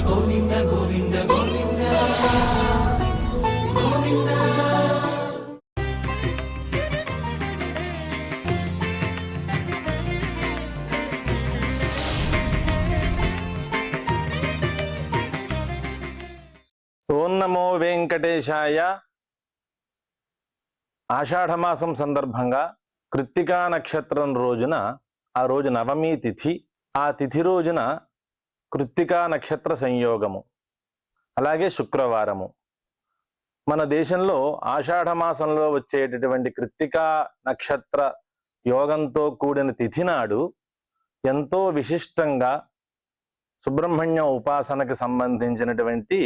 గోవింద గోవింద గోవింద గోవింద. ఓం నమో వెంకటేశాయ. ఆషాఢమాసం సందర్భంగా కృత్తికా నక్షత్రం రోజున, ఆ రోజు నవమి తిథి, ఆ తిథి రోజున కృత్తికా నక్షత్ర సంయోగము, అలాగే శుక్రవారము. మన దేశంలో ఆషాఢమాసంలో వచ్చేటటువంటి కృత్తికా నక్షత్ర యోగంతో కూడిన తిథి నాడు ఎంతో విశిష్టంగా సుబ్రహ్మణ్య ఉపాసనకు సంబంధించినటువంటి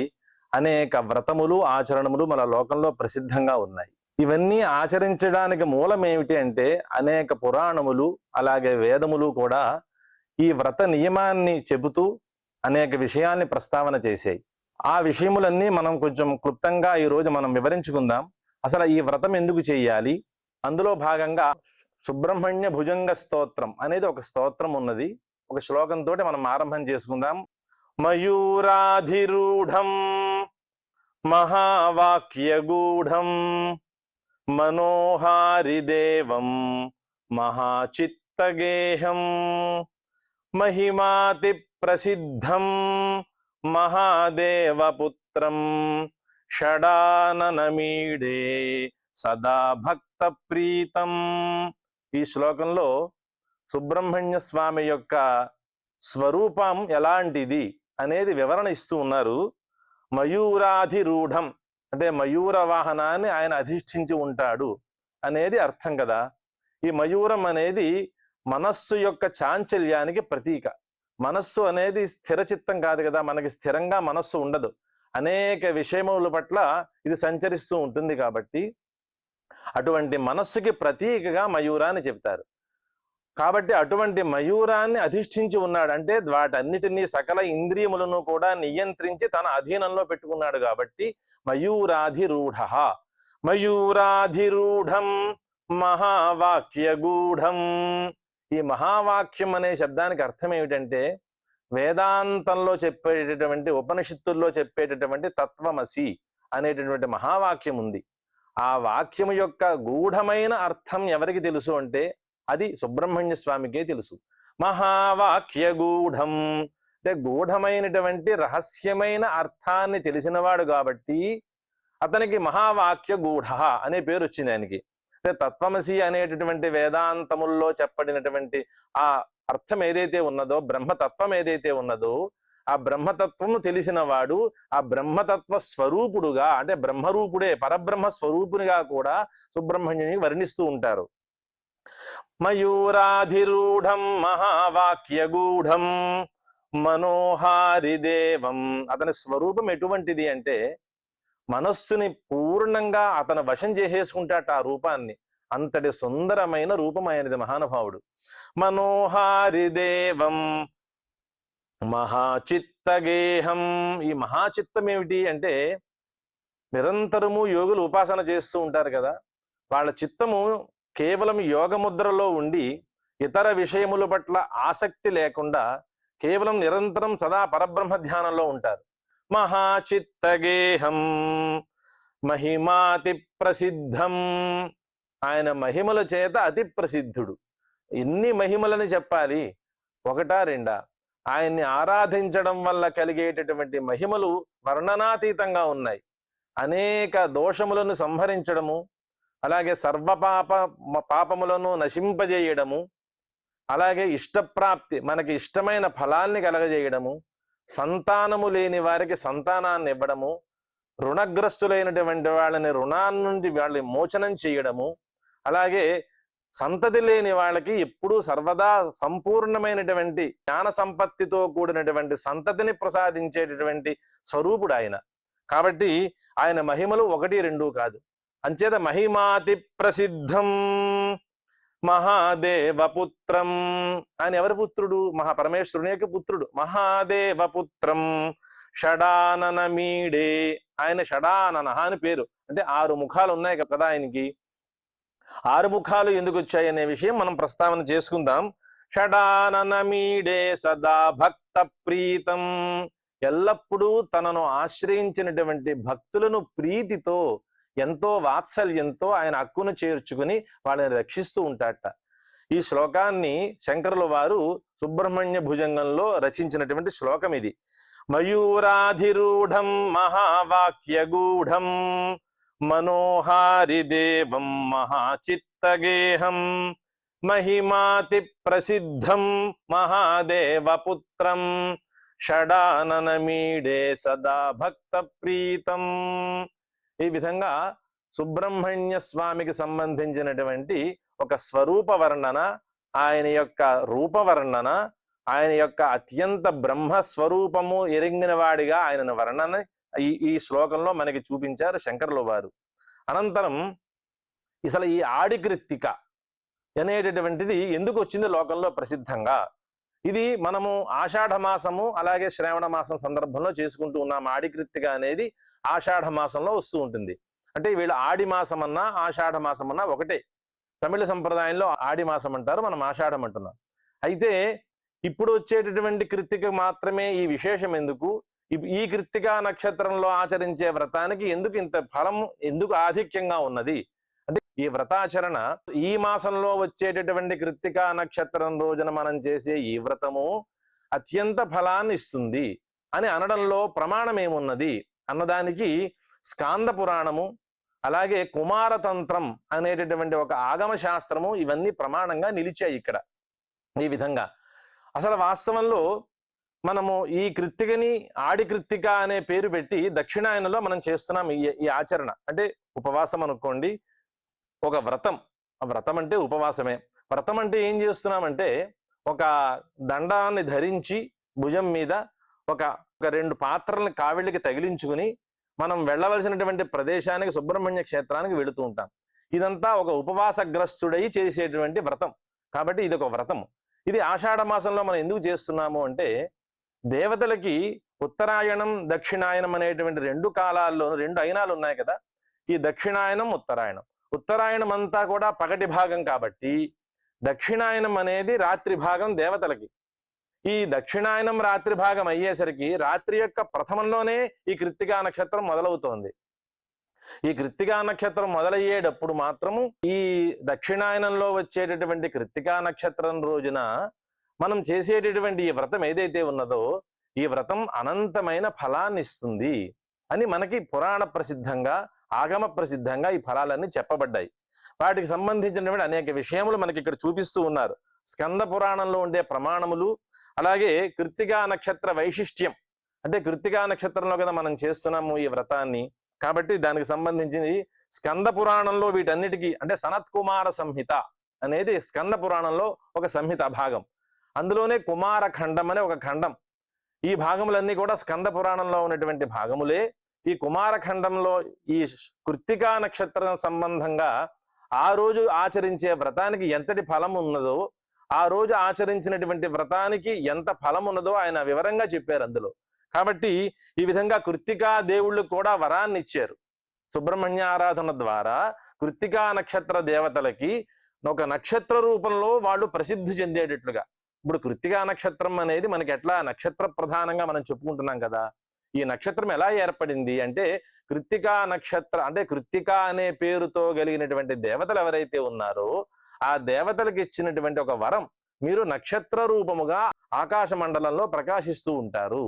అనేక వ్రతములు ఆచరణములు మన లోకంలో ప్రసిద్ధంగా ఉన్నాయి. ఇవన్నీ ఆచరించడానికి మూలం ఏమిటి అంటే అనేక పురాణములు అలాగే వేదములు కూడా ఈ వ్రత నియమాన్ని చెబుతూ అనేక విషయాల్ని ప్రస్తావన చేశాయి. ఆ విషయములన్నీ మనం కొంచెం క్లుప్తంగా ఈరోజు మనం వివరించుకుందాం. అసలు ఈ వ్రతం ఎందుకు చేయాలి, అందులో భాగంగా సుబ్రహ్మణ్య భుజంగ స్తోత్రం అనేది ఒక స్తోత్రం ఉన్నది. ఒక శ్లోకంతో మనం ఆరంభం చేసుకుందాం. మయూరాధిరూఢం మహావాక్యగూఢం మనోహారిదేవం మహాచిత్తగేహం మహిమాతి ప్రసిద్ధం మహాదేవపుత్రం షడాననమీడే సదా భక్త ప్రీతం. ఈ శ్లోకంలో సుబ్రహ్మణ్య స్వామి యొక్క స్వరూపం ఎలాంటిది అనేది వివరణ ఇస్తూ ఉన్నారు. మయూరాధిరూఢం అంటే మయూర వాహనాన్ని ఆయన అధిష్ఠించి ఉంటాడు అనేది అర్థం కదా. ఈ మయూరం అనేది మనస్సు యొక్క చాంచల్యానికి ప్రతీక. మనస్సు అనేది స్థిర చిత్తం కాదు కదా, మనకి స్థిరంగా మనస్సు ఉండదు. అనేక విషయముల పట్ల ఇది సంచరిస్తూ ఉంటుంది కాబట్టి అటువంటి మనస్సుకి ప్రతీకగా మయూరాన్ని చెప్తారు. కాబట్టి అటువంటి మయూరాన్ని అధిష్ఠించి ఉన్నాడు అంటే వాటన్నిటినీ సకల ఇంద్రియములను కూడా నియంత్రించి తన అధీనంలో పెట్టుకున్నాడు కాబట్టి మయూరాధిరూఢ. మయూరాధిరూఢం మహావాక్యగూఢం. ఈ మహావాక్యం అనే శబ్దానికి అర్థం ఏమిటంటే వేదాంతంలో చెప్పేటటువంటి ఉపనిషత్తుల్లో చెప్పేటటువంటి తత్వమసి అనేటటువంటి మహావాక్యం ఉంది. ఆ వాక్యము యొక్క గూఢమైన అర్థం ఎవరికి తెలుసు అంటే అది సుబ్రహ్మణ్య స్వామికే తెలుసు. మహావాక్య గూఢం అంటే గూఢమైనటువంటి రహస్యమైన అర్థాన్ని తెలిసినవాడు కాబట్టి అతనికి మహావాక్య గూఢ అనే పేరు వచ్చింది ఆయనకి. అంటే తత్వమసి అనేటటువంటి వేదాంతముల్లో చెప్పబడినటువంటి ఆ అర్థం ఏదైతే ఉన్నదో, బ్రహ్మతత్వం ఏదైతే ఉన్నదో, ఆ బ్రహ్మతత్వము తెలిసిన వాడు ఆ బ్రహ్మతత్వ స్వరూపుడుగా అంటే బ్రహ్మరూపుడే పరబ్రహ్మ స్వరూపునిగా కూడా సుబ్రహ్మణ్యుని వర్ణిస్తూ ఉంటారు. మయూరాధిరూఢం మహావాక్యగూఢం మనోహారిదేవం. అతని స్వరూపం ఎటువంటిది అంటే మనస్సుని పూర్ణంగా అతను వశం చేసేసుకుంటాట ఆ రూపాన్ని. అంతటి సుందరమైన రూపం ఆయనది మహానుభావుడు. మనోహారిదేవం మహాచిత్తగేహం. ఈ మహాచిత్తం ఏమిటి అంటే నిరంతరము యోగులు ఉపాసన చేస్తూ ఉంటారు కదా, వాళ్ళ చిత్తము కేవలం యోగముద్రలో ఉండి ఇతర విషయముల పట్ల ఆసక్తి లేకుండా కేవలం నిరంతరం సదా పరబ్రహ్మ ధ్యానంలో ఉంటారు. మహాచిత్తగేహం మహిమాతి ప్రసిద్ధం. ఆయన మహిమల చేత అతి ప్రసిద్ధుడు. ఎన్ని మహిమలని చెప్పాలి, ఒకటా రెండా? ఆయన్ని ఆరాధించడం వల్ల కలిగేటటువంటి మహిమలు వర్ణనాతీతంగా ఉన్నాయి. అనేక దోషములను సంహరించడము, అలాగే పాపములను నశింపజేయడము, అలాగే ఇష్టప్రాప్తి మనకి ఇష్టమైన ఫలాల్ని కలగజేయడము, సంతానము లేని వారికి సంతానాన్ని ఇవ్వడము, రుణగ్రస్తులైనటువంటి వాళ్ళని రుణాన్ని నుండి వాళ్ళని మోచనం చేయడము, అలాగే సంతతి లేని వాళ్ళకి ఎప్పుడూ సర్వదా సంపూర్ణమైనటువంటి జ్ఞాన సంపత్తితో కూడినటువంటి సంతతిని ప్రసాదించేటటువంటి స్వరూపుడు ఆయన. కాబట్టి ఆయన మహిమలు ఒకటి రెండు కాదు. అంచేత మహిమాతి ప్రసిద్ధం మహాదేవపుత్రం. ఆయన ఎవరి పుత్రుడు? మహాపరమేశ్వరుని యొక్క పుత్రుడు. మహాదేవపుత్రం షడాననమీడే. ఆయన షడానన అని పేరు. అంటే 6 ముఖాలు ఉన్నాయి కదా ఆయనకి. 6 ముఖాలు ఎందుకు వచ్చాయి అనే విషయం మనం ప్రస్తావన చేసుకుందాం. షడాననమీడే సదా భక్త ప్రీతం. ఎల్లప్పుడూ తనను ఆశ్రయించినటువంటి భక్తులను ప్రీతితో ఎంతో వాత్సల్యంతో ఆయన హక్కును చేర్చుకుని వాళ్ళని రక్షిస్తూ ఉంటాడట. ఈ శ్లోకాన్ని శంకరుల వారు సుబ్రహ్మణ్య భుజంగంలో రచించినటువంటి శ్లోకం ఇది. మయూరాధిరూఢం మహావాక్యగూఢం మనోహారి దేవం మహాచిత్తగేహం మహిమాతి ప్రసిద్ధం మహాదేవపుత్రం షడాననమీడే సదా భక్త ప్రీతం. ఈ విధంగా సుబ్రహ్మణ్య స్వామికి సంబంధించినటువంటి ఒక స్వరూప వర్ణన, ఆయన యొక్క రూపవర్ణన, ఆయన యొక్క అత్యంత బ్రహ్మస్వరూపము ఎరిగిన వాడిగా ఆయన వర్ణన ఈ శ్లోకంలో మనకి చూపించారు శంకరుల వారు. అనంతరం అసలు ఈ ఆడికృత్తిక అనేటటువంటిది ఎందుకు వచ్చింది లోకంలో ప్రసిద్ధంగా? ఇది మనము ఆషాఢ మాసము అలాగే శ్రావణ మాసం సందర్భంలో చేసుకుంటూ ఉన్నాం. ఆడికృత్తిక అనేది ఆషాఢ మాసంలో వస్తూ ఉంటుంది. అంటే వీళ్ళు ఆడి మాసం అన్నా ఆషాఢ మాసం అన్నా ఒకటే. తమిళ సంప్రదాయంలో ఆడి మాసం అంటారు, మనం ఆషాఢం అంటున్నాం. అయితే ఇప్పుడు వచ్చేటటువంటి కృత్తిక మాత్రమే ఈ విశేషం ఎందుకు? ఈ కృత్తికా నక్షత్రంలో ఆచరించే వ్రతానికి ఎందుకు ఇంత ఫలం, ఎందుకు ఆధిక్యంగా ఉన్నది అంటే, ఈ వ్రతాచరణ ఈ మాసంలో వచ్చేటటువంటి కృత్తికా నక్షత్రం రోజున మనం చేసే ఈ వ్రతము అత్యంత ఫలాన్ని ఇస్తుంది అని అనడంలో ప్రమాణం ఏమున్నది అన్నదానికి స్కాంద పురాణము అలాగే కుమారతంత్రం అనేటటువంటి ఒక ఆగమ శాస్త్రము ఇవన్నీ ప్రమాణంగా నిలిచాయి ఇక్కడ. ఈ విధంగా అసలు వాస్తవంలో మనము ఈ కృత్తికని ఆడి కృత్తిక అనే పేరు పెట్టి దక్షిణాయనంలో మనం చేస్తున్నాం ఈ ఆచరణ. అంటే ఉపవాసం అనుకోండి, ఒక వ్రతం. ఆ వ్రతం అంటే ఉపవాసమే. వ్రతం అంటే ఏం చేస్తున్నామంటే, ఒక దండాన్ని ధరించి భుజం మీద ఒక 2 పాత్రలను కావిళ్ళకి తగిలించుకుని మనం వెళ్ళవలసినటువంటి ప్రదేశానికి సుబ్రహ్మణ్య క్షేత్రానికి వెళుతూ ఉంటాం. ఇదంతా ఒక ఉపవాసగ్రస్తుడై చేసేటువంటి వ్రతం. కాబట్టి ఇది ఒక వ్రతం. ఇది ఆషాఢ మాసంలో మనం ఎందుకు చేస్తున్నాము అంటే, దేవతలకి ఉత్తరాయణం దక్షిణాయనం అనేటువంటి 2 కాలాల్లో 2 అయినాలు ఉన్నాయి కదా. ఈ దక్షిణాయనం ఉత్తరాయణం. ఉత్తరాయణం అంతా కూడా పగటి భాగం కాబట్టి దక్షిణాయనం అనేది రాత్రి భాగం దేవతలకి. ఈ దక్షిణాయనం రాత్రి భాగం అయ్యేసరికి రాత్రి యొక్క ప్రథమంలోనే ఈ కృత్తికా నక్షత్రం మొదలవుతోంది. ఈ కృత్తికా నక్షత్రం మొదలయ్యేటప్పుడు మాత్రము ఈ దక్షిణాయనంలో వచ్చేటటువంటి కృత్తికా నక్షత్రం రోజున మనం చేసేటటువంటి ఈ వ్రతం ఏదైతే ఉన్నదో ఈ వ్రతం అనంతమైన ఫలాన్ని ఇస్తుంది అని మనకి పురాణ ప్రసిద్ధంగా ఆగమ ప్రసిద్ధంగా ఈ ఫలాలన్నీ చెప్పబడ్డాయి. వాటికి సంబంధించినటువంటి అనేక విషయములు మనకి ఇక్కడ చూపిస్తూ ఉన్నారు. స్కంద పురాణంలో ఉండే ప్రమాణములు, అలాగే కృత్తికా నక్షత్ర వైశిష్ట్యం. అంటే కృత్తికా నక్షత్రంలో కదా మనం చేస్తున్నాము ఈ వ్రతాన్ని, కాబట్టి దానికి సంబంధించి స్కంద పురాణంలో వీటన్నిటికీ అంటే సనత్ కుమార సంహిత అనేది స్కంద పురాణంలో ఒక సంహిత భాగం. అందులోనే కుమార ఖండం అనే ఒక ఖండం. ఈ భాగములన్నీ కూడా స్కంద పురాణంలో ఉన్నటువంటి భాగములే. ఈ కుమార ఖండంలో ఈ కృత్తికా నక్షత్రం సంబంధంగా ఆ రోజు ఆచరించే వ్రతానికి ఎంతటి ఫలం ఉన్నదో, ఆ రోజు ఆచరించినటువంటి వ్రతానికి ఎంత ఫలం ఉన్నదో ఆయన వివరంగా చెప్పారు అందులో. కాబట్టి ఈ విధంగా కృత్తికా దేవుళ్ళు కూడా వరాన్ని ఇచ్చారు. సుబ్రహ్మణ్య ఆరాధన ద్వారా కృత్తికా నక్షత్ర దేవతలకి ఒక నక్షత్ర రూపంలో వాళ్ళు ప్రసిద్ధి చెందేటట్లుగా. ఇప్పుడు కృత్తికా నక్షత్రం అనేది మనకి ఎట్లా నక్షత్ర ప్రధానంగా మనం చెప్పుకుంటున్నాం కదా. ఈ నక్షత్రం ఎలా ఏర్పడింది అంటే, కృత్తికా నక్షత్ర అంటే కృత్తికా అనే పేరుతో కలిగినటువంటి దేవతలు ఎవరైతే ఉన్నారో ఆ దేవతలకు ఇచ్చినటువంటి ఒక వరం, మీరు నక్షత్ర రూపముగా ఆకాశ మండలంలో ప్రకాశిస్తూ ఉంటారు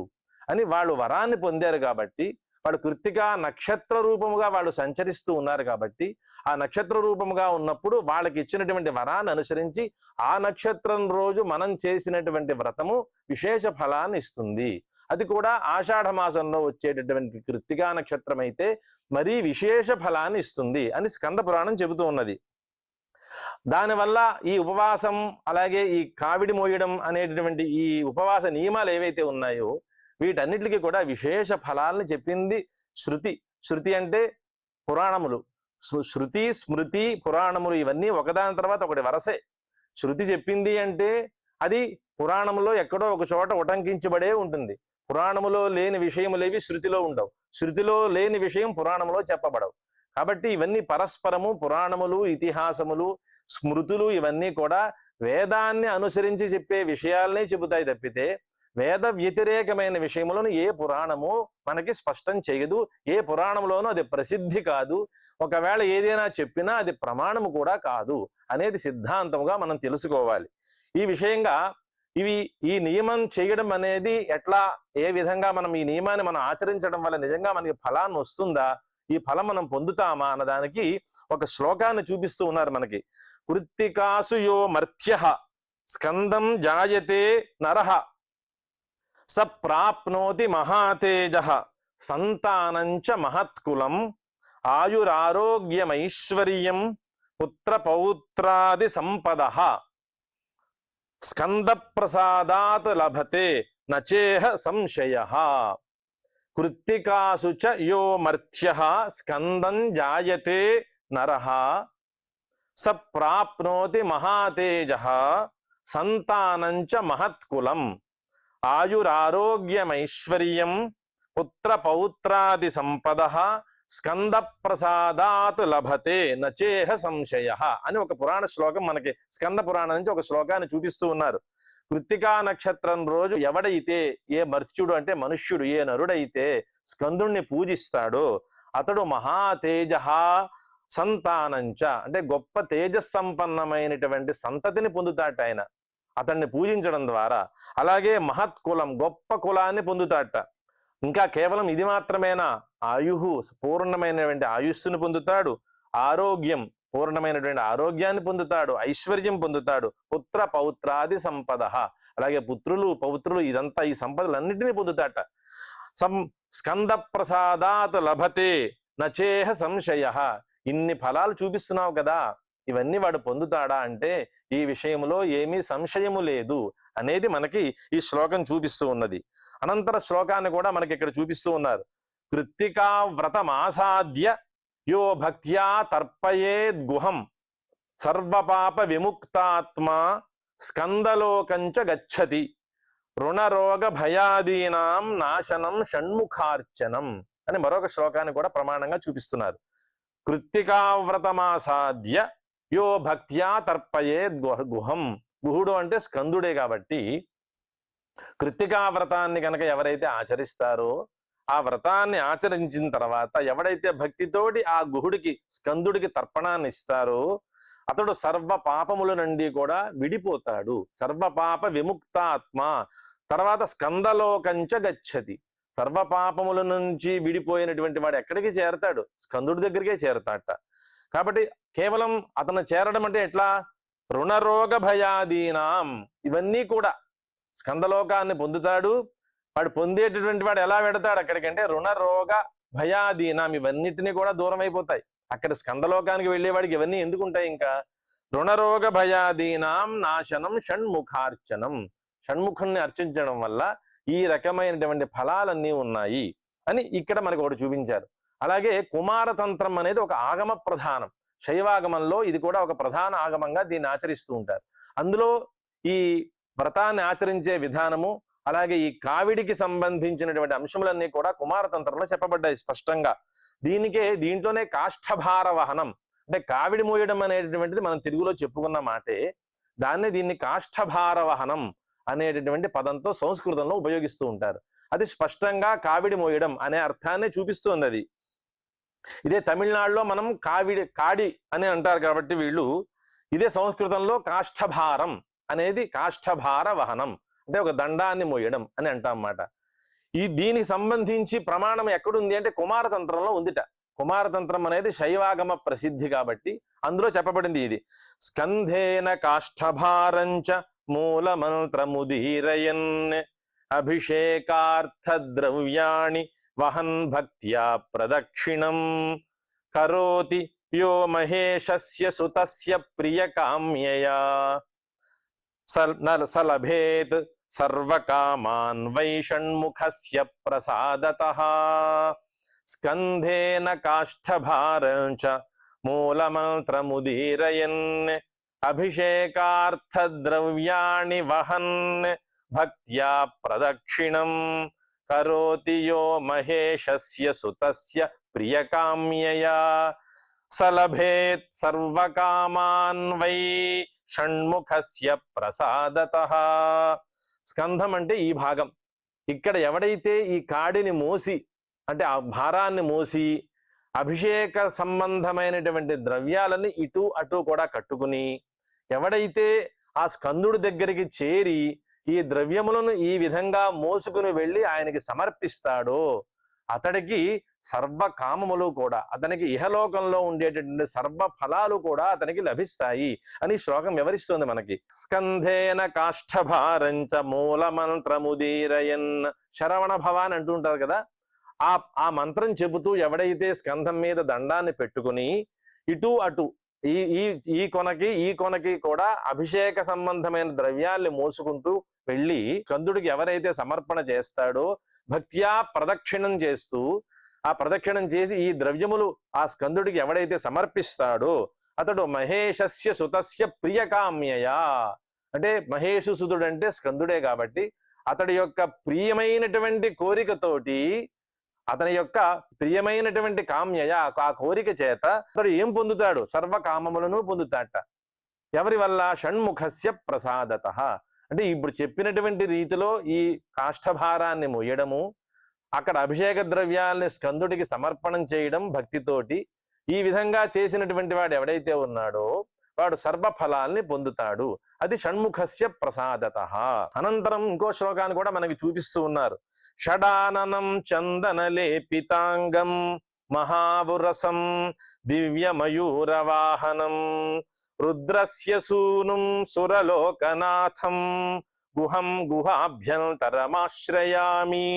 అని వాళ్ళు వరాన్ని పొందారు. కాబట్టి వాళ్ళు కృత్తికా నక్షత్ర రూపముగా వాళ్ళు సంచరిస్తూ ఉన్నారు. కాబట్టి ఆ నక్షత్ర రూపముగా ఉన్నప్పుడు వాళ్ళకి ఇచ్చినటువంటి వరాన్ని అనుసరించి ఆ నక్షత్రం రోజు మనం చేసినటువంటి వ్రతము విశేష ఫలాన్ని ఇస్తుంది. అది కూడా ఆషాఢ మాసంలో వచ్చేటటువంటి కృత్తికా నక్షత్రం అయితే మరీ విశేష ఫలాన్ని ఇస్తుంది అని స్కంద పురాణం చెబుతూ ఉన్నది. దానివల్ల ఈ ఉపవాసం అలాగే ఈ కావిడి మోయడం అనేటటువంటి ఈ ఉపవాస నియమాలు ఏవైతే ఉన్నాయో వీటన్నిటికీ కూడా విశేష ఫలాల్ని చెప్పింది శృతి. శృతి అంటే పురాణములు. శృతి, స్మృతి, పురాణములు ఇవన్నీ ఒకదాని తర్వాత ఒకటి వరసే. శృతి చెప్పింది అంటే అది పురాణములో ఎక్కడో ఒక చోట ఉటంకించబడే ఉంటుంది. పురాణములో లేని విషయములేవి శృతిలో ఉండవు, శృతిలో లేని విషయం పురాణములో చెప్పబడవు. కాబట్టి ఇవన్నీ పరస్పరము, పురాణములు, ఇతిహాసములు, స్మృతులు ఇవన్నీ కూడా వేదాన్ని అనుసరించి చెప్పే విషయాలనే చెబుతాయి తప్పితే వేద వ్యతిరేకమైన విషయములను ఏ పురాణము మనకి స్పష్టం చేయదు, ఏ పురాణంలోనూ అది ప్రసిద్ధి కాదు, ఒకవేళ ఏదైనా చెప్పినా అది ప్రమాణము కూడా కాదు అనేది సిద్ధాంతముగా మనం తెలుసుకోవాలి. ఈ విషయంగా ఈ నియమం చేయడం అనేది ఎట్లా, ఏ విధంగా మనం ఈ నియమాన్ని మనం ఆచరించడం వల్ల నిజంగా మనకి ఫలాన్ని వస్తుందా, ఈ ఫలం మనం పొందుతామా అన్నదానికి ఒక శ్లోకాన్ని చూపిస్తూ ఉన్నారు మనకి. కృత్తికాసు యో మర్త్య స్కందం జాయతే నరః స ప్రాప్నోతి మహాతేజ సంతానంచ మహత్కులం ఆయురారోగ్యమైశ్వర్యం పుత్ర పౌత్రాది సంపదః స్కంద ప్రసాదాత్ లభతే నచేహ సంశయః. కృత్తికాసు చ యో మర్త్యః స్కందం జాయతే నరః స ప్రాప్నోతి మహాతేజః సంతానంచ మహత్కులం ఆయురారోగ్యమైశ్వర్యం పుత్ర పౌత్రాది సంపదః స్కంద ప్రసాదాత్ లభతే నచేహ సంశయః అని ఒక పురాణ శ్లోకం మనకి స్కంద పురాణం నుంచి ఒక శ్లోకాన్ని చూపిస్తూ ఉన్నారు. కృత్తికా నక్షత్రం రోజు ఎవడైతే, ఏ మర్త్యుడు అంటే మనుష్యుడు, ఏ నరుడైతే స్కందుణ్ణి పూజిస్తాడో అతడు మహాతేజ సంతానంచ అంటే గొప్ప తేజస్సంపన్నమైనటువంటి సంతతిని పొందుతాట ఆయన అతన్ని పూజించడం ద్వారా. అలాగే మహత్కులం గొప్ప కులాన్ని పొందుతాట. ఇంకా కేవలం ఇది మాత్రమేనా, ఆయుహు పూర్ణమైనటువంటి ఆయుస్సును పొందుతాడు, ఆరోగ్యం పూర్ణమైనటువంటి ఆరోగ్యాన్ని పొందుతాడు, ఐశ్వర్యం పొందుతాడు, పుత్ర పౌత్రాది సంపద అలాగే పుత్రులు పౌత్రులు ఇదంతా ఈ సంపదలన్నిటినీ పొందుతాట. స్కంద ప్రసాదాత్ లభతే నచేహ సంశయ. ఇన్ని ఫలాలు చూపిస్తున్నావు కదా, ఇవన్నీ వాడు పొందుతాడా అంటే ఈ విషయంలో ఏమీ సంశయము లేదు అనేది మనకి ఈ శ్లోకం చూపిస్తూ ఉన్నది. అనంతర శ్లోకాన్ని కూడా మనకి ఇక్కడ చూపిస్తూ ఉన్నారు. కృత్తికా వ్రతమాసాద్య యో భక్త్యా తర్పయేద్ గుహం సర్వపాప విముక్తాత్మా స్కందలోకంచ గచ్చతి రుణరోగ భయాదీనాం నాశనం షణ్ముఖార్చనం అని మరొక శ్లోకాన్ని కూడా ప్రమాణంగా చూపిస్తున్నారు. కృత్తికా వ్రతమాసాద్య యో భక్త్యా తర్పయేద్ గుహం. గుహుడు అంటే స్కందుడే కాబట్టి కృత్తికా వ్రతాన్ని కనుక ఎవరైతే ఆచరిస్తారో ఆ వ్రతాన్ని ఆచరించిన తర్వాత ఎవడైతే భక్తితోటి ఆ గుహుడికి స్కందుడికి తర్పణాన్ని ఇస్తారో అతడు సర్వ పాపముల నుండి కూడా విడిపోతాడు, సర్వపాప విముక్తాత్మ. తర్వాత స్కందలోకంచ గచ్చతి, సర్వ పాపముల నుంచి విడిపోయినటువంటి వాడు ఎక్కడికి చేరతాడు, స్కందుడి దగ్గరికే చేరతాట. కాబట్టి కేవలం అతను చేరడం అంటే ఎట్లా, రుణరోగ భయాదీనాం ఇవన్నీ కూడా స్కందలోకాన్ని పొందుతాడు. వాడు పొందేటటువంటి వాడు ఎలా పెడతాడు అక్కడికంటే రుణరోగ భయాదీనాం ఇవన్నిటినీ కూడా దూరం అయిపోతాయి. అక్కడ స్కందలోకానికి వెళ్ళేవాడికి ఇవన్నీ ఎందుకుంటాయి, ఇంకా రుణరోగ భయాదీనాం నాశనం షణ్ముఖార్చనం. షణ్ముఖుణ్ణి అర్చించడం వల్ల ఈ రకమైనటువంటి ఫలాలన్నీ ఉన్నాయి అని ఇక్కడ మనకు ఒకటి చూపించారు. అలాగే కుమారతంత్రం అనేది ఒక ఆగమ ప్రధానం, శైవాగమంలో ఇది కూడా ఒక ప్రధాన ఆగమంగా దీన్ని ఆచరిస్తూ ఉంటారు. అందులో ఈ వ్రతాన్ని ఆచరించే విధానము అలాగే ఈ కావిడికి సంబంధించినటువంటి అంశములన్నీ కూడా కుమారతంత్రంలో చెప్పబడ్డాయి స్పష్టంగా. దీంట్లోనే కాష్ఠభార వహనం అంటే కావిడి మోయడం అనేటటువంటిది మనం తెలుగులో చెప్పుకున్న మాటే, దీన్ని కాష్ఠభార వహనం అనేటటువంటి పదంతో సంస్కృతంలో ఉపయోగిస్తూ ఉంటారు. అది స్పష్టంగా కావిడి మోయడం అనే అర్థాన్ని చూపిస్తుంది. అది ఇదే తమిళనాడులో మనం కాడి అని అంటారు కాబట్టి వీళ్ళు, ఇదే సంస్కృతంలో కాష్ఠభారం అనేది కాష్ఠభార వహనం అంటే ఒక దండాన్ని మోయడం అని అంటాం అన్నమాట. దీనికి సంబంధించి ప్రమాణం ఎక్కడుంది అంటే కుమారతంత్రంలో ఉందిట. కుమారతంత్రం అనేది శైవాగమ ప్రసిద్ధి కాబట్టి అందులో చెప్పబడింది ఇది. స్కంధేన కాష్ఠభారంచ మూలమంత్రముదీరయన్ అభిషేకార్థ ద్రవ్యాణి వహన్ భక్త్యా ప్రదక్షిణం కరోతి యో మహేశస్య సుతస్య ప్రియకామ్యయా సలభేత్ సర్వకామాన్ వై షణ్ముఖస్య ప్రసాదతః. స్కంధేన కాష్ఠభారంచ మూలమంత్రముదీరయన్ అభిషేకార్థ ద్రవ్యాణి వహన్ భక్త్యా ప్రదక్షిణం కరోతి యో మహేశస్య సుతస్య ప్రియకామ్యయా సలభేత్ సర్వకామాన్ వై షణ్ముఖస్య ప్రసాదతః. స్కంధం అంటే ఈ భాగం. ఇక్కడ ఎవడైతే ఈ కాడిని మోసి అంటే ఆ భారాన్ని మోసి అభిషేక సంబంధమైనటువంటి ద్రవ్యాలని ఇటు అటు కూడా కట్టుకుని ఎవడైతే ఆ స్కందుడి దగ్గరికి చేరి ఈ ద్రవ్యములను ఈ విధంగా మోసుకుని వెళ్ళి ఆయనకి సమర్పిస్తాడో అతడికి సర్వ కామములు కూడా, అతనికి ఇహలోకంలో ఉండేటటువంటి సర్వ ఫలాలు కూడా అతనికి లభిస్తాయి అని శ్లోకం వివరిస్తుంది మనకి. స్కంధేన కాష్ఠభారంచ మూల మంత్రముదీరయన్, శరవణ భవాన్ అంటుంటారు కదా, ఆ మంత్రం చెబుతూ ఎవడైతే స్కంధం మీద దండాన్ని పెట్టుకుని ఇటు అటు ఈ కొనకి కూడా అభిషేక సంబంధమైన ద్రవ్యాల్ని మోసుకుంటూ వెళ్ళి స్కందుడికి ఎవరైతే సమర్పణ చేస్తాడో భక్త్యా ప్రదక్షిణం చేస్తూ ఆ ప్రదక్షిణం చేసి ఈ ద్రవ్యములు ఆ స్కందుడికి ఎవడైతే సమర్పిస్తాడో అతడు మహేషస్య సుతస్య ప్రియకామ్యయా, అంటే మహేషు సుతుడు అంటే స్కందుడే కాబట్టి అతడి యొక్క ప్రియమైనటువంటి కోరికతోటి అతని యొక్క ప్రియమైనటువంటి కామ్యయ ఆ కోరిక చేత అతడు ఏం పొందుతాడు? సర్వ కామములను పొందుతాట. ఎవరి వల్ల? షణ్ముఖస్య ప్రసాదతః. అంటే ఇప్పుడు చెప్పినటువంటి రీతిలో ఈ కాష్ఠభారాన్ని మోయడము, అక్కడ అభిషేక ద్రవ్యాల్ని స్కందుడికి సమర్పణం చేయడం భక్తితోటి, ఈ విధంగా చేసినటువంటి వాడు ఎవడైతే ఉన్నాడో వాడు సర్వ ఫలాల్ని పొందుతాడు. అది షణ్ముఖస్య ప్రసాదతః. అనంతరం ఇంకో శ్లోకాన్ని కూడా మనకి చూపిస్తూ ఉన్నారు. షడాననం చందనలేపితాంగం మహావురసం దివ్యమయూరవాహనం రుద్రస్య సూనుం సురలోకనాథం గుహం గుహాభ్యంతరమాశ్రయామి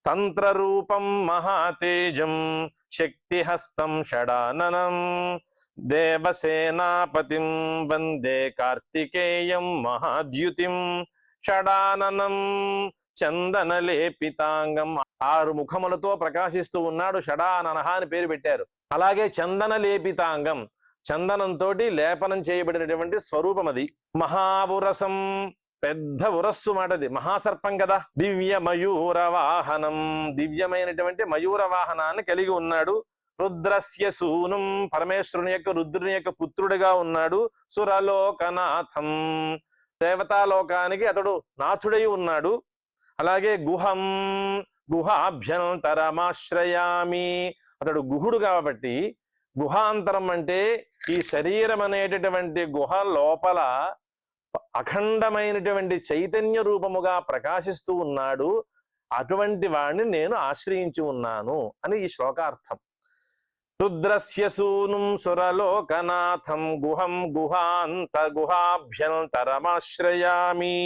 తంత్రరూపం మహాతేజం శక్తిహస్తం షడాననం దేవసేనాపతిం వందే కార్తికేయం మహాద్యుతిం. షడాననం చందనలేపితాంగం, 6 ముఖములతో ప్రకాశిస్తూ ఉన్నాడు, షడాననః అని పేరు పెట్టారు. అలాగే చందనలేపితాంగం, చందనంతో లేపనం చేయబడినటువంటి స్వరూపం అది. మహావురసం, పెద్ద ఉరస్సు మాటది, మహాసర్పం కదా. దివ్య మయూర వాహనం, దివ్యమైనటువంటి మయూర వాహనాన్ని కలిగి ఉన్నాడు. రుద్రస్య సూనుం, పరమేశ్వరుని యొక్క రుద్రుని యొక్క పుత్రుడిగా ఉన్నాడు. సురలోకనాథం, దేవతాలోకానికి అతడు నాథుడై ఉన్నాడు. అలాగే గుహం గుహాభ్యంతరమాశ్రయామి, అతడు గుహుడు కాబట్టి, గుహాంతరం అంటే ఈ శరీరం అనేటటువంటి గుహ లోపల అఖండమైనటువంటి చైతన్య రూపముగా ప్రకాశిస్తూ ఉన్నాడు. అటువంటి వాడిని నేను ఆశ్రయించి ఉన్నాను అని ఈ శ్లోకార్థం. రుద్రస్య సూనుం సురలోకనాథం గుహం గుహాభ్యంతరమాశ్రయామి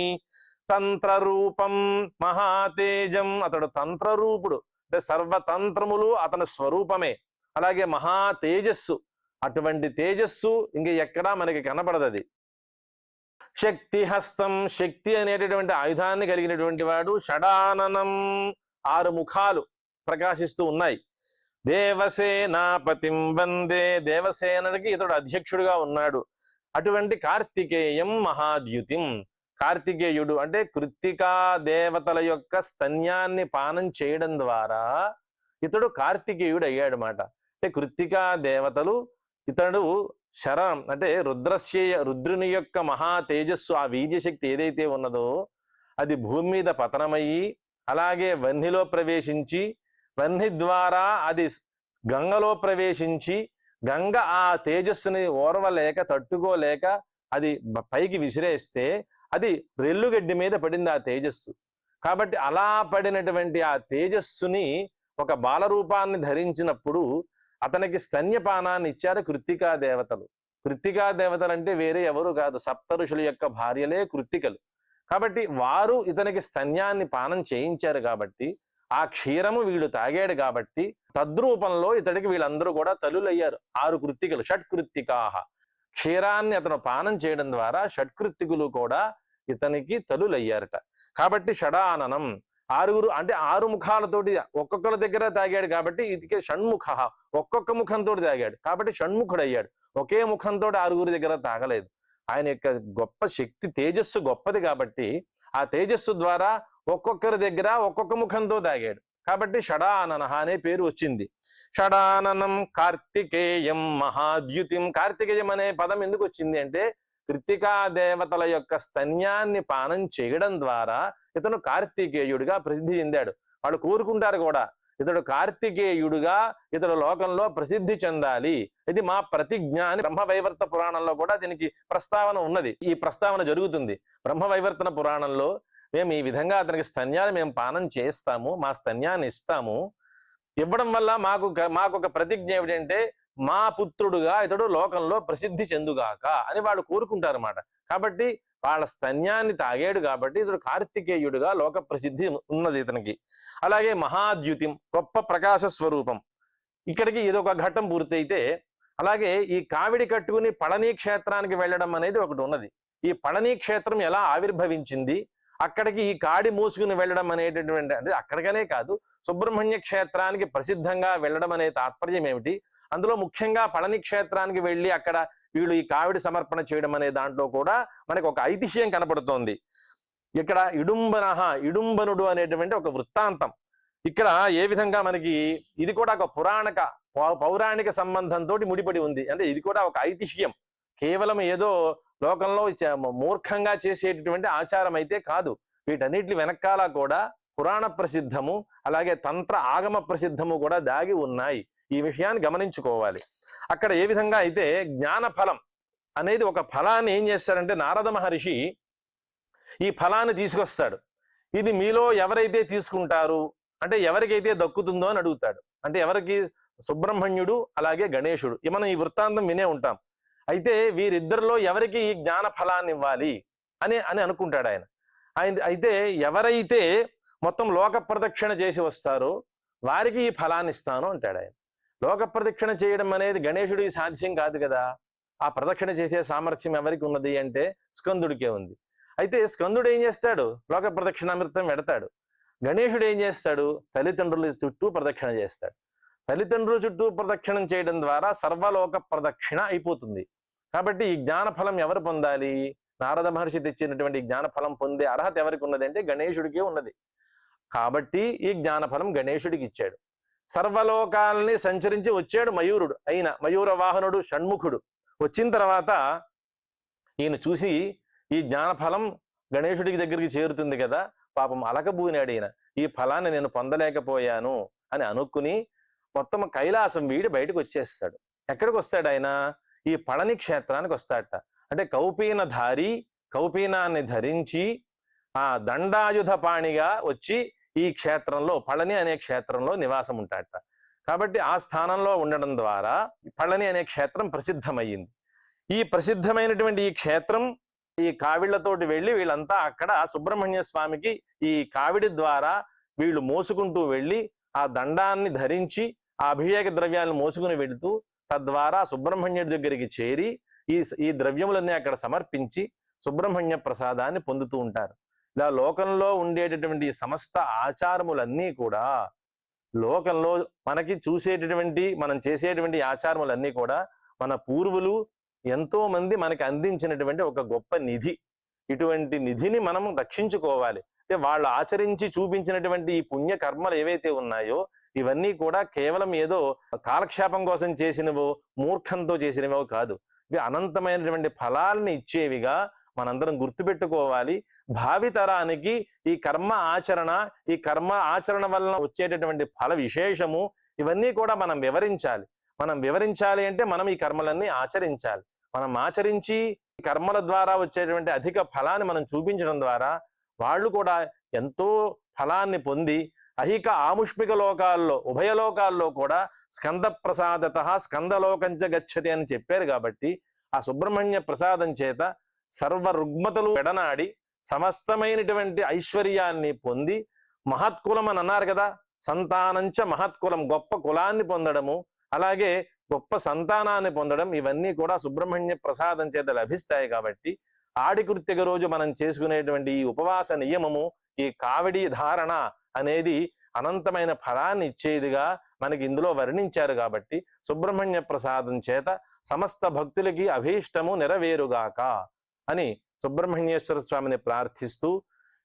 తంత్రరూపం మహాతేజం, అతడు తంత్రరూపుడు, అంటే సర్వతంత్రములు అతని స్వరూపమే. అలాగే మహా తేజస్సు, అటువంటి తేజస్సు ఇంక ఎక్కడా మనకి కనపడదది. శక్తి హస్తం, శక్తి అనేటటువంటి ఆయుధాన్ని కలిగినటువంటి వాడు. షడాననం, 6 ముఖాలు ప్రకాశిస్తూ ఉన్నాయి. దేవసేనాపతిం వందే, దేవసేనకి ఇతడు అధ్యక్షుడుగా ఉన్నాడు. అటువంటి కార్తికేయం మహాద్యుతిం, కార్తికేయుడు అంటే కృత్తికా దేవతల యొక్క స్తన్యాన్ని పానం చేయడం ద్వారా ఇతడు కార్తికేయుడు అయ్యాడు మాట. అంటే కృత్తికా దేవతలు ఇతడు శరం అంటే రుద్రుని యొక్క మహా తేజస్సు, ఆ వీర్యశక్తి ఏదైతే ఉన్నదో అది భూమి మీద పతనమయ్యి అలాగే వహ్నిలో ప్రవేశించి, వహ్ని ద్వారా అది గంగలో ప్రవేశించి, గంగ ఆ తేజస్సుని ఓర్వలేక తట్టుకోలేక అది పైకి విసిరేస్తే అది రెల్లుగడ్డి మీద పడింది ఆ తేజస్సు. కాబట్టి అలా పడినటువంటి ఆ తేజస్సుని ఒక బాలరూపాన్ని ధరించినప్పుడు అతనికి స్తన్యపానాన్ని ఇచ్చారు కృత్తికా దేవతలు. కృత్తికా దేవతలు అంటే వేరే ఎవరు కాదు, సప్త ఋషుల యొక్క భార్యలే కృత్తికలు. కాబట్టి వారు ఇతనికి స్తన్యాన్ని పానం చేయించారు కాబట్టి ఆ క్షీరము వీళ్ళు తాగాడు కాబట్టి తద్రూపంలో ఇతడికి వీళ్ళందరూ కూడా తల్లులయ్యారు. 6 కృత్తికలు, షట్కృత్తికాహ. క్షీరాన్ని అతను పానం చేయడం ద్వారా షట్కృత్తికులు కూడా ఇతనికి తల్లులయ్యారట. కాబట్టి షడాననం, 6 అంటే 6 ముఖాలతోటి ఒక్కొక్కరి దగ్గర తాగాడు కాబట్టి ఇది షణ్ముఖ, ఒక్కొక్క ముఖంతో తాగాడు కాబట్టి షణ్ముఖుడయ్యాడు. ఒకే ముఖంతో 6 దగ్గర తాగలేదు. ఆయన యొక్క గొప్ప శక్తి తేజస్సు గొప్పది కాబట్టి ఆ తేజస్సు ద్వారా ఒక్కొక్కరి దగ్గర ఒక్కొక్క ముఖంతో తాగాడు కాబట్టి షడానన అనే పేరు వచ్చింది. షడాననం కార్తికేయం మహాద్యుతిం. కార్తికేయం అనే పదం ఎందుకు వచ్చింది అంటే కృత్తికా దేవతల యొక్క స్తన్యాన్ని పానం చేయడం ద్వారా ఇతను కార్తికేయుడిగా ప్రసిద్ధి చెందాడు. వాళ్ళు కోరుకుంటారు కూడా, ఇతడు కార్తికేయుడుగా ఇతడు లోకంలో ప్రసిద్ధి చెందాలి, ఇది మా ప్రతిజ్ఞ అని బ్రహ్మవైవర్త పురాణంలో కూడా దీనికి ప్రస్తావన ఉన్నది. ఈ ప్రస్తావన జరుగుతుంది బ్రహ్మవైవర్తన పురాణంలో. మేము ఈ విధంగా అతనికి స్తన్యాన్ని మేము పానం చేస్తాము, మా స్తన్యాన్ని ఇస్తాము. ఇవ్వడం వల్ల మాకు ఒక ప్రతిజ్ఞ ఏమిటంటే మా పుత్రుడుగా ఇతడు లోకంలో ప్రసిద్ధి చెందుగాక అని వాళ్ళు కోరుకుంటారు అన్నమాట. కాబట్టి వాళ్ళ స్తన్యాన్ని తాగాడు కాబట్టి ఇతడు కార్తికేయుడుగా లోక ప్రసిద్ధి ఉన్నది ఇతనికి. అలాగే మహాద్యుతిం, గొప్ప ప్రకాశ స్వరూపం. ఇక్కడికి ఇదొక ఘట్టం పూర్తయితే, అలాగే ఈ కావిడి కట్టుకుని పళని క్షేత్రానికి వెళ్ళడం అనేది ఒకటి ఉన్నది. ఈ పళని క్షేత్రం ఎలా ఆవిర్భవించింది, అక్కడికి ఈ కాడి మూసుకుని వెళ్ళడం అనేటటువంటి, అంటే అక్కడికనే కాదు సుబ్రహ్మణ్య క్షేత్రానికి ప్రసిద్ధంగా వెళ్ళడం అనే తాత్పర్యం ఏమిటి, అందులో ముఖ్యంగా పళని క్షేత్రానికి వెళ్ళి అక్కడ వీళ్ళు ఈ కావిడి సమర్పణ చేయడం అనే దాంట్లో కూడా మనకు ఒక ఐతిహ్యం కనపడుతోంది. ఇక్కడ ఇడుంబనుడు అనేటువంటి ఒక వృత్తాంతం ఇక్కడ ఏ విధంగా మనకి ఇది కూడా ఒక పౌరాణిక సంబంధంతో ముడిపడి ఉంది. అంటే ఇది కూడా ఒక ఐతిహ్యం, కేవలం ఏదో లోకంలో మూర్ఖంగా చేసేటటువంటి ఆచారం అయితే కాదు. వీటన్నిటి వెనకాల కూడా పురాణ ప్రసిద్ధము అలాగే తంత్ర ఆగమ ప్రసిద్ధము కూడా దాగి ఉన్నాయి. ఈ విషయాన్ని గమనించుకోవాలి. అక్కడ ఏ విధంగా అయితే జ్ఞాన ఫలం అనేది ఒక ఫలాన్ని ఏం చేస్తాడంటే నారద మహర్షి ఈ ఫలాన్ని తీసుకొస్తాడు. ఇది మీలో ఎవరైతే తీసుకుంటారు అంటే ఎవరికైతే దక్కుతుందో అని అడుగుతాడు. అంటే ఎవరికి? సుబ్రహ్మణ్యుడు అలాగే గణేశుడు. మనం ఈ వృత్తాంతం వినే ఉంటాం. అయితే వీరిద్దరిలో ఎవరికి ఈ జ్ఞాన ఫలాన్ని ఇవ్వాలి అని అనుకుంటాడు ఆయన. అయితే ఎవరైతే మొత్తం లోక ప్రదక్షిణ చేసి వస్తారో వారికి ఈ ఫలాన్ని ఇస్తాను అంటాడు ఆయన. లోక ప్రదక్షిణ చేయడం అనేది గణేశుడికి సాధ్యం కాదు కదా. ఆ ప్రదక్షిణ చేసే సామర్థ్యం ఎవరికి ఉన్నది అంటే స్కందుడికే ఉంది. అయితే స్కందుడు ఏం చేస్తాడు? లోక ప్రదక్షిణామృతం పెడతాడు. గణేశుడు ఏం చేస్తాడు? తల్లిదండ్రుల చుట్టూ ప్రదక్షిణ చేస్తాడు. తల్లిదండ్రుల చుట్టూ ప్రదక్షిణం చేయడం ద్వారా సర్వలోక ప్రదక్షిణ అయిపోతుంది. కాబట్టి ఈ జ్ఞాన ఫలం ఎవరు పొందాలి? నారద మహర్షి తెచ్చినటువంటి జ్ఞాన ఫలం పొందే అర్హత ఎవరికి ఉన్నది అంటే గణేశుడికే ఉన్నది. కాబట్టి ఈ జ్ఞాన ఫలం గణేశుడికి ఇచ్చాడు. సర్వలోకాలని సంచరించి వచ్చాడు మయూరుడు అయిన మయూర వాహనుడు షణ్ముఖుడు. వచ్చిన తర్వాత ఈయన చూసి ఈ జ్ఞాన ఫలం గణేశుడికి దగ్గరికి చేరుతుంది కదా, పాపం అలకబూనాడు ఈయన. ఈ ఫలాన్ని నేను పొందలేకపోయాను అని అనుకుని మొత్తం కైలాసం వీడి బయటకు వచ్చేస్తాడు. ఎక్కడికి వస్తాడు ఆయన? ఈ పళని క్షేత్రానికి వస్తాడట. అంటే కౌపీనాన్ని ధరించి ఆ దండాయుధ పాణిగా వచ్చి ఈ క్షేత్రంలో పళని అనే క్షేత్రంలో నివాసం ఉంటాడట. కాబట్టి ఆ స్థానంలో ఉండడం ద్వారా పళని అనే క్షేత్రం ప్రసిద్ధమయ్యింది. ఈ ప్రసిద్ధమైనటువంటి ఈ క్షేత్రం ఈ కావిళ్లతోటి వెళ్ళి వీళ్ళంతా అక్కడ సుబ్రహ్మణ్య స్వామికి ఈ కావిడి ద్వారా వీళ్ళు మోసుకుంటూ వెళ్ళి ఆ దండాన్ని ధరించి ఆ అభిషేక ద్రవ్యాలను మోసుకుని వెళుతూ తద్వారా సుబ్రహ్మణ్యుడి దగ్గరికి చేరి ఈ ద్రవ్యములన్నీ అక్కడ సమర్పించి సుబ్రహ్మణ్య ప్రసాదాన్ని పొందుతూ ఉంటారు. ఇలా లోకంలో ఉండేటటువంటి సమస్త ఆచారములన్నీ కూడా లోకంలో మనకి మనం చేసేటువంటి ఆచారములన్నీ కూడా మన పూర్వులు ఎంతో మంది మనకి అందించినటువంటి ఒక గొప్ప నిధి. ఇటువంటి నిధిని మనం రక్షించుకోవాలి. అంటే వాళ్ళు ఆచరించి చూపించినటువంటి ఈ పుణ్య కర్మలు ఏవైతే ఉన్నాయో ఇవన్నీ కూడా కేవలం ఏదో కాలక్షేపం కోసం చేసినవో మూర్ఖంతో చేసినవో కాదు. ఇవి అనంతమైనటువంటి ఫలాల్ని ఇచ్చేవిగా మనందరం గుర్తుపెట్టుకోవాలి. భావితరానికి ఈ కర్మ ఆచరణ వలన వచ్చేటటువంటి ఫల విశేషము ఇవన్నీ కూడా మనం వివరించాలి అంటే మనం ఈ కర్మలన్నీ ఆచరించాలి. మనం ఆచరించి కర్మల ద్వారా వచ్చేటువంటి అధిక ఫలాన్ని మనం చూపించడం ద్వారా వాళ్ళు కూడా ఎంతో ఫలాన్ని పొంది అహిక ఆముష్మిక లోకాల్లో ఉభయలోకాల్లో కూడా స్కంద ప్రసాదత స్కందలోకంచ గచ్చతి అని చెప్పారు. కాబట్టి ఆ సుబ్రహ్మణ్య ప్రసాదం చేత సర్వ రుగ్మతలు ఎడనాడి సమస్తమైనటువంటి ఐశ్వర్యాన్ని పొంది మహత్కులం అని అన్నారు కదా, సంతానంచ మహత్కులం, గొప్ప కులాన్ని పొందడము అలాగే గొప్ప సంతానాన్ని పొందడం ఇవన్నీ కూడా సుబ్రహ్మణ్య ప్రసాదం చేత లభిస్తాయి. కాబట్టి ఆడికృత్తిక రోజు మనం చేసుకునేటువంటి ఈ ఉపవాస నియమము, ఈ కావిడి ధారణ అనేది అనంతమైన ఫలాన్ని ఇచ్చేదిగా మనకి ఇందులో వర్ణించారు. కాబట్టి సుబ్రహ్మణ్య ప్రసాదం చేత సమస్త భక్తులకి అభీష్టము నెరవేరుగాక అని సుబ్రహ్మణ్యేశ్వర స్వామిని ప్రార్థిస్తూ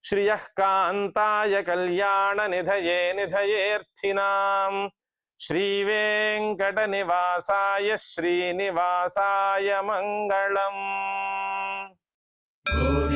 శ్రియః కాంతాయ కళ్యాణ నిధయేర్థినాం శ్రీ వెంకట నివాసాయ శ్రీనివాసాయ మంగళం. గోవింద